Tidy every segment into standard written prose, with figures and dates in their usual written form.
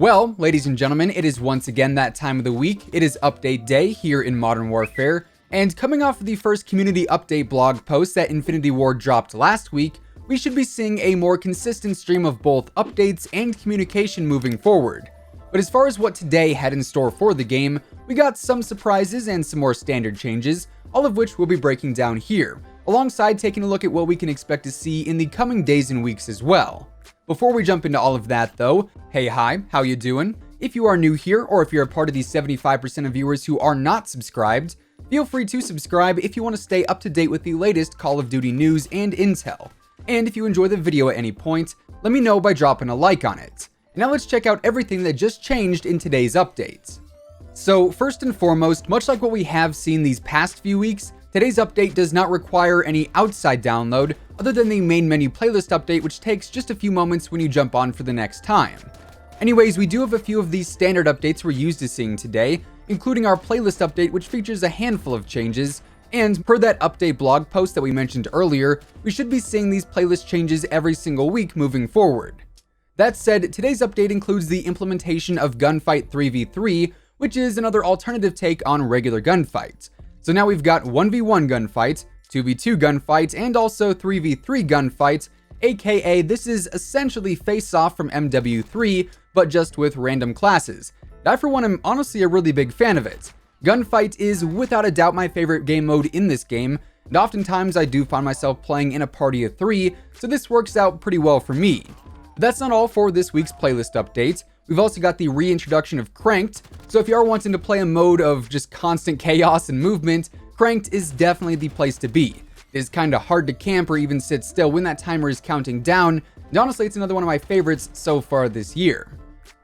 Well, ladies and gentlemen, it is once again that time of the week. It is update day here in Modern Warfare, and coming off of the first community update blog post that Infinity Ward dropped last week, we should be seeing a more consistent stream of both updates and communication moving forward. But as far as what today had in store for the game, we got some surprises and some more standard changes, all of which we'll be breaking down here, alongside taking a look at what we can expect to see in the coming days and weeks as well. Before we jump into all of that though, hey hi, how you doing? If you are new here, or if you're a part of the 75% of viewers who are not subscribed, feel free to subscribe if you want to stay up to date with the latest Call of Duty news and intel. And if you enjoy the video at any point, let me know by dropping a like on it. Now let's check out everything that just changed in today's update. So first and foremost, much like what we have seen these past few weeks, today's update does not require any outside download other than the main menu playlist update, which takes just a few moments when you jump on for the next time. Anyways, we do have a few of these standard updates we're used to seeing today, including our playlist update, which features a handful of changes, and per that update blog post that we mentioned earlier, we should be seeing these playlist changes every single week moving forward. That said, today's update includes the implementation of Gunfight 3v3, which is another alternative take on regular gunfights. So now we've got 1v1 gunfight, 2v2 gunfight, and also 3v3 gunfight, aka this is essentially face-off from MW3, but just with random classes. I for one am honestly a really big fan of it. Gunfight is without a doubt my favorite game mode in this game, and oftentimes I do find myself playing in a party of 3, so this works out pretty well for me. But that's not all for this week's playlist update. We've also got the reintroduction of Cranked, so if you are wanting to play a mode of just constant chaos and movement, Cranked is definitely the place to be. It is kinda hard to camp or even sit still when that timer is counting down, and honestly it's another one of my favorites so far this year.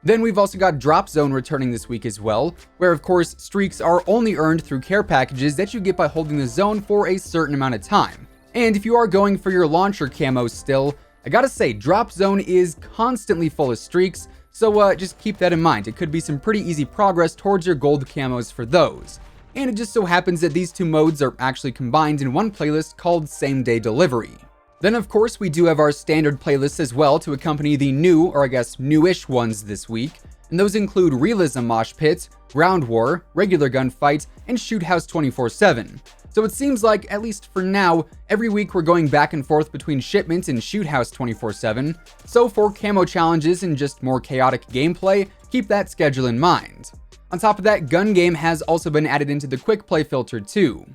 Then we've also got Drop Zone returning this week as well, where of course streaks are only earned through care packages that you get by holding the zone for a certain amount of time. And if you are going for your launcher camos still, I gotta say, Drop Zone is constantly full of streaks, so just keep that in mind. It could be some pretty easy progress towards your gold camos for those. And it just so happens that these two modes are actually combined in one playlist called Same Day Delivery. Then of course we do have our standard playlists as well to accompany the new, or I guess newish ones this week, and those include Realism Mosh Pit, Ground War, Regular Gunfight, and Shoot House 24/7. So it seems like, at least for now, every week we're going back and forth between Shipment and Shoot House 24/7, so for camo challenges and just more chaotic gameplay, keep that schedule in mind. On top of that, Gun Game has also been added into the Quick Play filter too.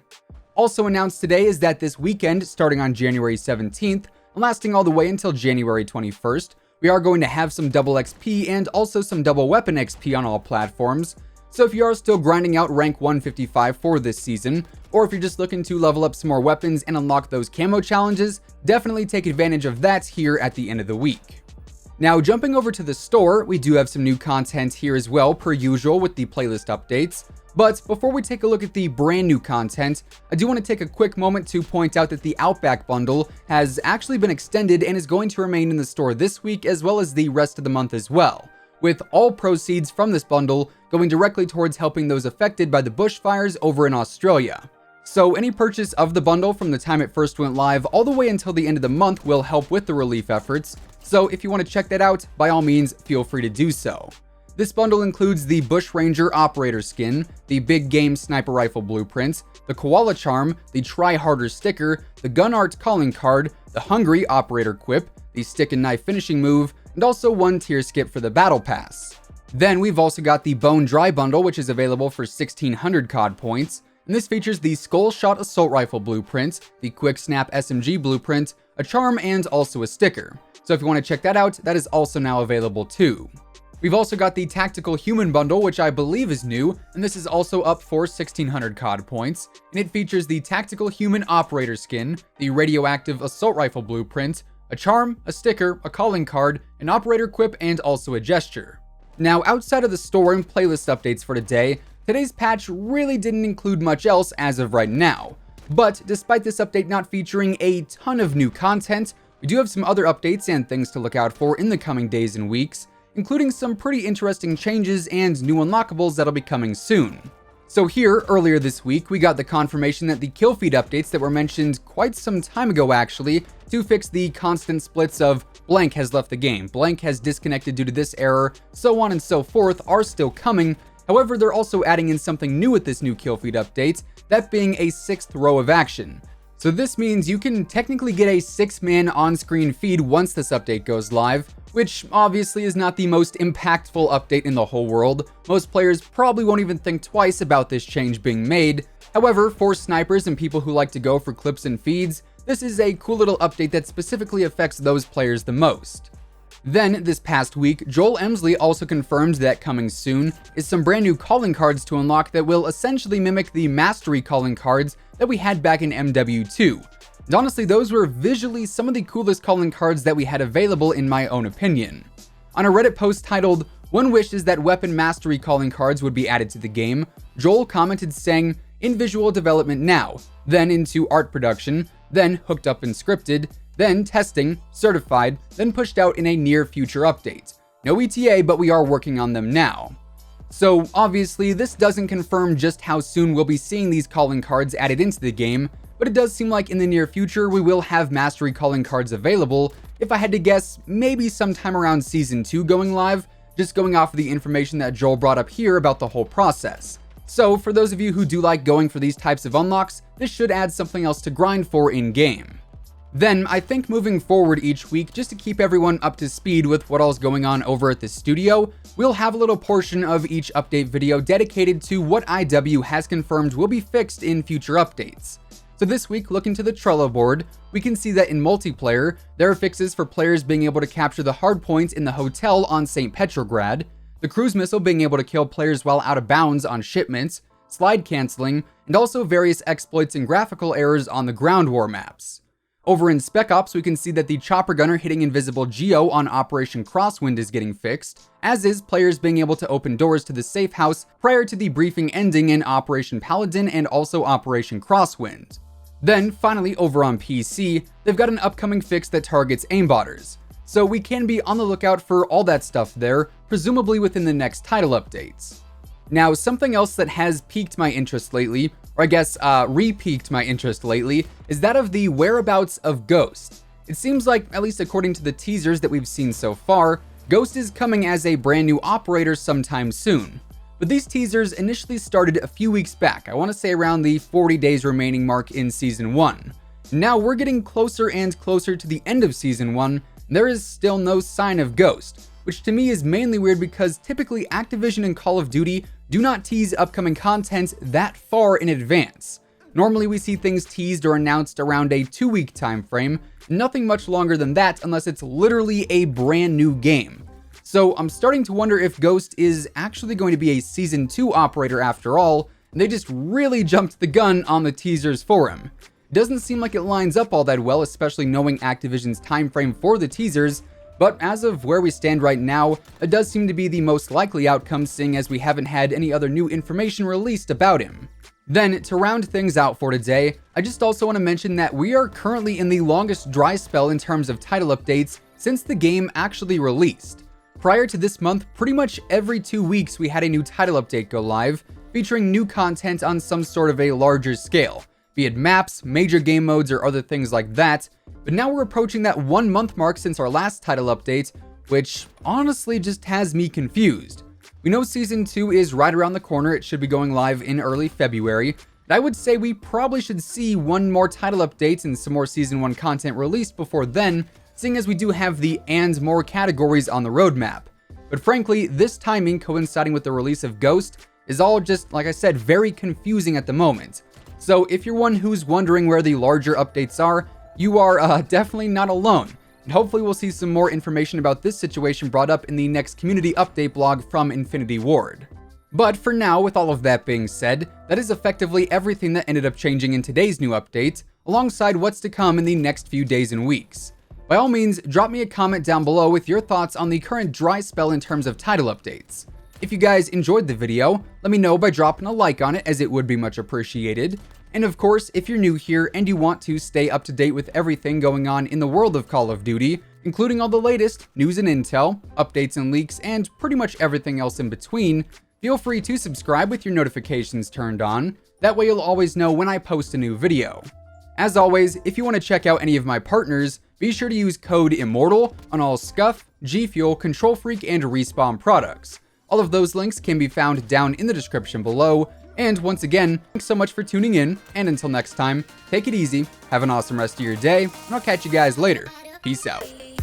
Also announced today is that this weekend, starting on January 17th, and lasting all the way until January 21st, we are going to have some double XP and also some double weapon XP on all platforms. So if you are still grinding out rank 155 for this season, or if you're just looking to level up some more weapons and unlock those camo challenges, definitely take advantage of that here at the end of the week. Now jumping over to the store, we do have some new content here as well per usual with the playlist updates. But before we take a look at the brand new content, I do want to take a quick moment to point out that the Outback bundle has actually been extended and is going to remain in the store this week as well as the rest of the month as well, with all proceeds from this bundle going directly towards helping those affected by the bushfires over in Australia. So any purchase of the bundle from the time it first went live all the way until the end of the month will help with the relief efforts, so if you want to check that out, by all means feel free to do so. This bundle includes the Bush Ranger Operator skin, the Big Game Sniper Rifle blueprint, the Koala Charm, the Try Harder sticker, the Gun Art calling card, the Hungry Operator quip, the Stick and Knife finishing move, and also one tier skip for the Battle Pass. Then we've also got the Bone Dry bundle, which is available for 1600 COD points, and this features the Skull Shot Assault Rifle blueprint, the Quick Snap SMG blueprint, a charm, and also a sticker. So if you want to check that out, that is also now available too. We've also got the Tactical Human bundle, which I believe is new, and this is also up for 1600 COD points, and it features the Tactical Human Operator skin, the Radioactive Assault Rifle blueprint, a charm, a sticker, a calling card, an operator quip, and also a gesture. Now, outside of the store and playlist updates for today, today's patch really didn't include much else as of right now. But despite this update not featuring a ton of new content, we do have some other updates and things to look out for in the coming days and weeks, including some pretty interesting changes and new unlockables that'll be coming soon. So here, earlier this week, we got the confirmation that the kill feed updates that were mentioned quite some time ago actually, to fix the constant splits of blank has left the game, blank has disconnected due to this error, so on and so forth are still coming. However, they're also adding in something new with this new kill feed update, that being a 6th row of action. So this means you can technically get a 6-man on-screen feed once this update goes live, which obviously is not the most impactful update in the whole world. Most players probably won't even think twice about this change being made. However, for snipers and people who like to go for clips and feeds, this is a cool little update that specifically affects those players the most. Then, this past week, Joel Emsley also confirmed that coming soon is some brand new calling cards to unlock that will essentially mimic the Mastery calling cards that we had back in MW2. And honestly, those were visually some of the coolest calling cards that we had available in my own opinion. On a Reddit post titled, "One wish is that weapon mastery calling cards would be added to the game," Joel commented saying, "In visual development now, then into art production, then hooked up and scripted, then testing, certified, then pushed out in a near future update. No ETA, but we are working on them now." So obviously, this doesn't confirm just how soon we'll be seeing these calling cards added into the game, but it does seem like in the near future we will have mastery calling cards available. If I had to guess, maybe sometime around Season 2 going live, just going off of the information that Joel brought up here about the whole process. So for those of you who do like going for these types of unlocks, this should add something else to grind for in-game. Then, I think moving forward each week, just to keep everyone up to speed with what all's going on over at the studio, we'll have a little portion of each update video dedicated to what IW has confirmed will be fixed in future updates. So this week, looking to the Trello board, we can see that in multiplayer, there are fixes for players being able to capture the hardpoint in the hotel on St. Petrograd, the cruise missile being able to kill players while out of bounds on shipments, slide canceling, and also various exploits and graphical errors on the ground war maps. Over in Spec Ops, we can see that the chopper gunner hitting invisible Geo on Operation Crosswind is getting fixed, as is players being able to open doors to the safe house prior to the briefing ending in Operation Paladin and also Operation Crosswind. Then, finally, over on PC, they've got an upcoming fix that targets aimbotters, so we can be on the lookout for all that stuff there, presumably within the next title updates. Now, something else that has piqued my interest lately, or I guess re-piqued my interest lately, is that of the whereabouts of Ghost. It seems like, at least according to the teasers that we've seen so far, Ghost is coming as a brand new operator sometime soon. But these teasers initially started a few weeks back, I want to say around the 40 days remaining mark in Season 1. Now we're getting closer and closer to the end of Season 1, and there is still no sign of Ghost, which to me is mainly weird because typically Activision and Call of Duty do not tease upcoming content that far in advance. Normally we see things teased or announced around a 2-week time frame, nothing much longer than that unless it's literally a brand new game. So I'm starting to wonder if Ghost is actually going to be a Season 2 operator after all, and they just really jumped the gun on the teasers for him. It doesn't seem like it lines up all that well, especially knowing Activision's time frame for the teasers, but as of where we stand right now, it does seem to be the most likely outcome, seeing as we haven't had any other new information released about him. Then, to round things out for today, I just also want to mention that we are currently in the longest dry spell in terms of title updates since the game actually released. Prior to this month, pretty much every 2 weeks we had a new title update go live, featuring new content on some sort of a larger scale, be it maps, major game modes, or other things like that. But now we're approaching that 1 month mark since our last title update, which honestly just has me confused. We know Season 2 is right around the corner, it should be going live in early February, but I would say we probably should see one more title update and some more Season 1 content released before then, seeing as we do have the and more categories on the roadmap. But frankly, this timing coinciding with the release of Ghost is all just, like I said, very confusing at the moment. So if you're one who's wondering where the larger updates are, you are definitely not alone, and hopefully we'll see some more information about this situation brought up in the next community update blog from Infinity Ward. But for now, with all of that being said, that is effectively everything that ended up changing in today's new update, alongside what's to come in the next few days and weeks. By all means, drop me a comment down below with your thoughts on the current dry spell in terms of title updates. If you guys enjoyed the video, let me know by dropping a like on it, as it would be much appreciated. And of course, if you're new here and you want to stay up to date with everything going on in the world of Call of Duty, including all the latest news and intel, updates and leaks, and pretty much everything else in between, feel free to subscribe with your notifications turned on. That way you'll always know when I post a new video. As always, if you want to check out any of my partners, be sure to use code IMMORTAL on all Scuff, G Fuel, Control Freak, and Respawn products. All of those links can be found down in the description below. And once again, thanks so much for tuning in, and until next time, take it easy, have an awesome rest of your day, and I'll catch you guys later. Peace out.